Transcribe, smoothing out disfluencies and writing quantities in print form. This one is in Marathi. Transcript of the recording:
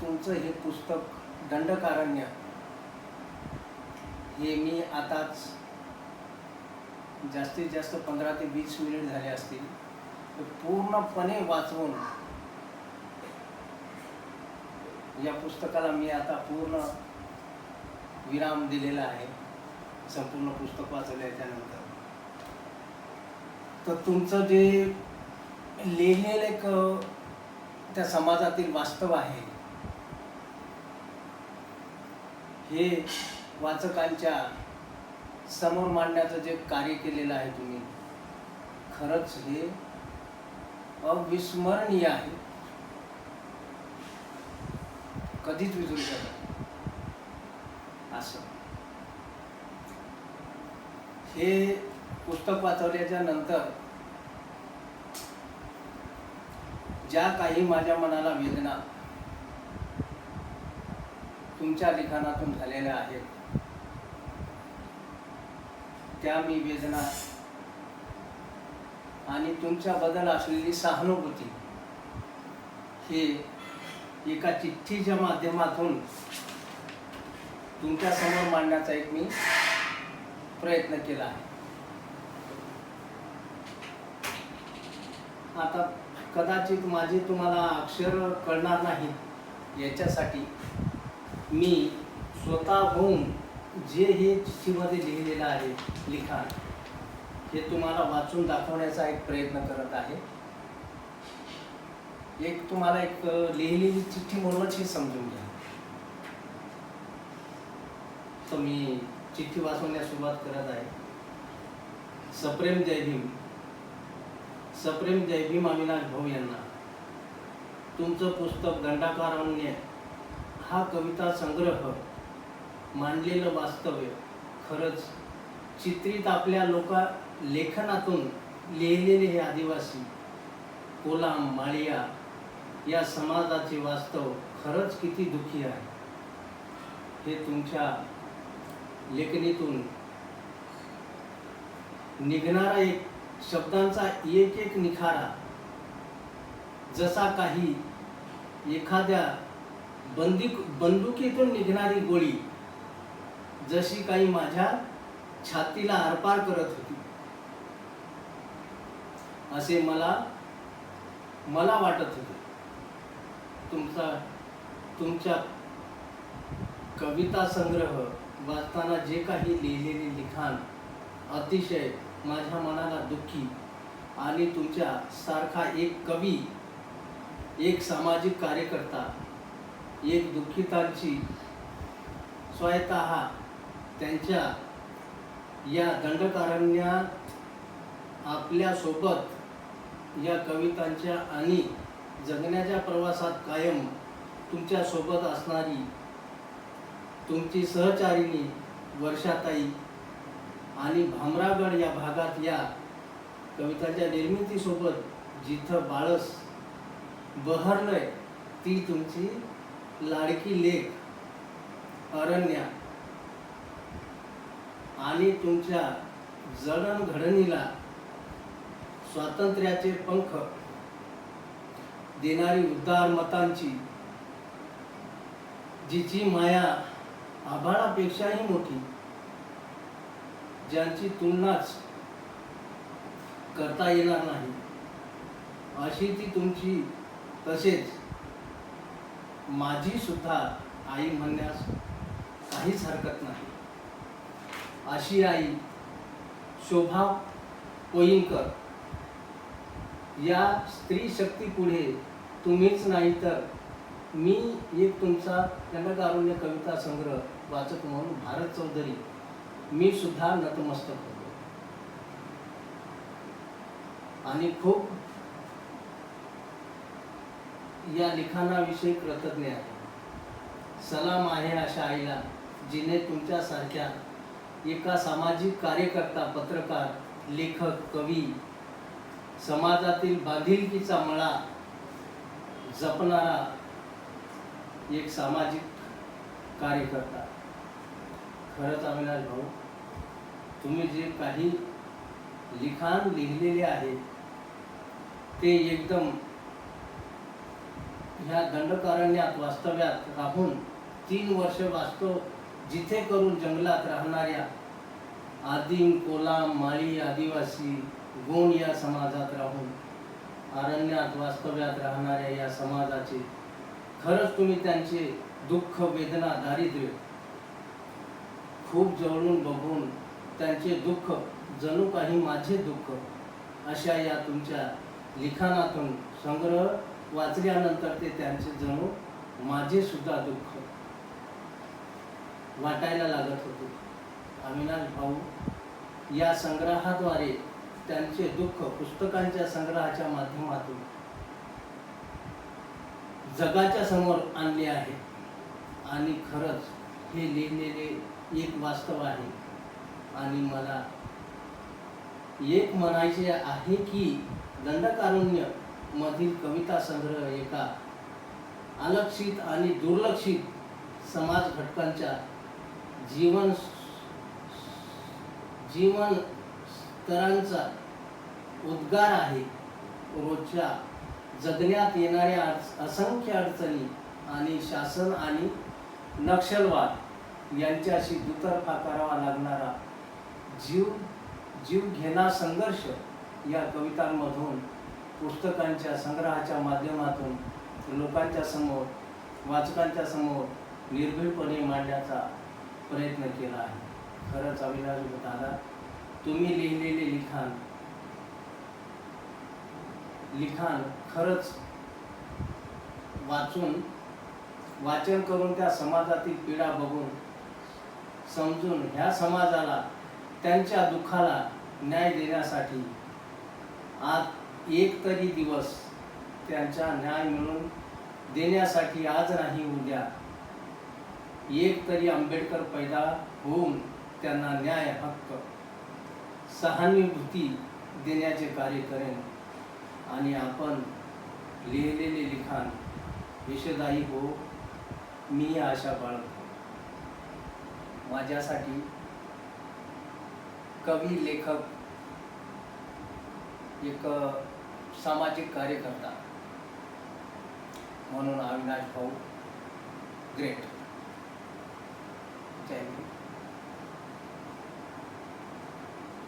तुमचं हे पुस्तक दंडकारण्य हे मी आताच जास्तीत जास्त 15 ते 20 मिनिट झाले असतील, पूर्णपणे वाचून या पुस्तकाला मी आता पूर्ण विराम दिलेला आहे. संपूर्ण पुस्तक वाचल्याच्यानंतर तर तुमचं जे लिहिलेलं त्या समाजातील वास्तव आहे हे वाचकांच्या समोर मांडण्याचं जे कार्य केलेलं आहे तुम्ही, खरंच हे अविस्मरणीय आहे. कधीच विसरू शकत असं. हे पुस्तक वाचवल्याच्या नंतर ज्या काही माझ्या मनाला वेदना तुमच्या लिखाणातून झालेल्या आहेत, त्या मी वेदना आणि तुमच्याबद्दल असलेली सहानुभूती हे एका चिठ्ठीच्या माध्यमातून तुमच्या समोर मांडण्याचा एक मी प्रयत्न केला आहे. आता कदाचित माझे तुम्हाला अक्षर कळणार नाहीत, याच्यासाठी मी स्वतःहून जे हे चिठ्ठीमध्ये लिहिलेलं आहे लिखाण, हे तुम्हाला वाचून दाखवण्याचा एक प्रयत्न करत आहे. एक तुम्हाला एक लिहिलेली चिठ्ठी म्हणूनच हे समजून घ्या. तर मी चिठ्ठी वाचवण्यास सुरुवात करत आहे. सप्रेम जय भीम. सप्रेम जय भीम अविनाश भाऊ यांना. तुमचं पुस्तक दंडकारण्य हा कविता संग्रह मांडलेलं वास्तव्य खरंच चित्रित आपल्या लेखनातून लिहिलेले हे आदिवासी कोलाम माळिया या समाजाचे वास्तव खरंच किती दुःखी आहे हे तुमच्या लेखणीतून निघणारा एक शब्दांचा एक एक निखारा, जसा काही एखाद्या बंदुकीतून निघणारी गोळी जशी काही माझ्या छातीला आरपार करत होती, असे मला वाटत होते. तुमच्या कविता संग्रह वाचताना जे काही लिहिलेले लिखाण अतिशय माझ्या मनाला दुःखी आणि तुमच्या सारखा एक कवी, एक सामाजिक कार्यकर्ता, एक दुःखितांची स्वतः त्यांच्या या दंडकारण्यात आपल्यासोबत या कवितांच्या आणि जगण्याच्या प्रवासात कायम तुमच्या सोबत असणारी तुमची सहचारिणी वर्षाताई आणि भामरागड या भागात या कवितांच्या निर्मितीसोबत जिथं बाळस बहरलंय ती तुमची लाडकी लेक अरण्या आणि तुमच्या जडणघडणीला स्वातंत्र्याचे पंख देणारी उद्दार मतांची जिची माया आभाळापेक्षाही मोठी, ज्यांची तुलनाच करता येणार नाही अशी ती तुमची, तसेच माझी सुद्धा आई म्हणण्यास काहीच हरकत नाही अशी आई शोभा पोईंकर या स्त्री शक्तीपुढे तुम्हीच नाही तर मी एक तुमचा दंडकारण्य कविता संग्रह वाचक म्हणून भारत चौधरी मी सुद्धा नतमस्तक होतो आणि खूप या लिखाणाविषयी कृतज्ञ आहे. सलाम आहे अशा आईला जिने तुमच्यासारख्या एका सामाजिक कार्यकर्ता, पत्रकार, लेखक, कवी, समाजातील बांधिलकीचा मळा जपणारा एक सामाजिक कार्यकर्ता. खरंच अविनाश भाऊ, तुम्ही जे काही लिखाण लिहिलेले आहे ते एकदम ह्या दंडकारण्यात वास्तव्यात राहून 3 वर्ष वास्तव जिथे करून जंगलात राहणाऱ्या आदिम, कोलाम, माळी, आदिवासी, गोंड या समाजात राहून अरण्यात वास्तव्यात राहणाऱ्या या समाजाचे खरंच तुम्ही त्यांचे दुःख, वेदना, दारिद्र्य खूप जवळून बघून त्यांचे दुःख जणू काही माझे दुःख अशा या तुमच्या लिखाणातून संग्रह वाचल्यानंतर ते त्यांचे जणू माझे सुद्धा दुःख वाटायला लागत होते. अविनाश भाऊ या संग्रहाद्वारे त्यांचे दुःख पुस्तकांच्या संग्रहाच्या माध्यमातून जगाच्या समोर आणले आहे आणि खरंच हे लिहिलेले एक वास्तव आहे. आणि मला एक म्हणायचे आहे की दंडकारुण्य मधील कविता संग्रह एका अलक्षित आणि दुर्लक्षित समाज घटकांच्या जीवन स्तरांचा उद्गार आहे. रोजच्या जगण्यात येणाऱ्या असंख्य अडचणी आणि शासन आणि नक्षलवाद यांच्याशी दुतर्फा करावा लागणारा जीव घेणा संघर्ष या कवितांमधून पुस्तकांच्या संग्रहाच्या माध्यमातून लोकांच्या समोर, वाचकांच्या समोर निर्भीडपणे मांडण्याचा प्रयत्न केला आहे. खरंच अविनाश दादा, तुम्ही लिहिलेले लिखाण खरंच वाचन करून त्या समाजातील पीडा बघून समजून ह्या समाजाला त्यांच्या दुःखाला न्याय देण्यासाठी आज एक तरी दिवस त्यांचा न्याय मिळवून देण्यासाठी आज नाही उद्या एक तरी आंबेडकर पैदा होऊन त्यांना न्याय, हक्क, सहानुभूती देण्याचे कार्य करेन. आणि आपण लिहिलेले लिखाण यशदायी हो, मी आशा बाळगतो. माझ्यासाठी कवी, लेखक, एक सामाजिक कार्यकर्ता म्हणून अविनाश भाऊ ग्रेट. थँक्यू.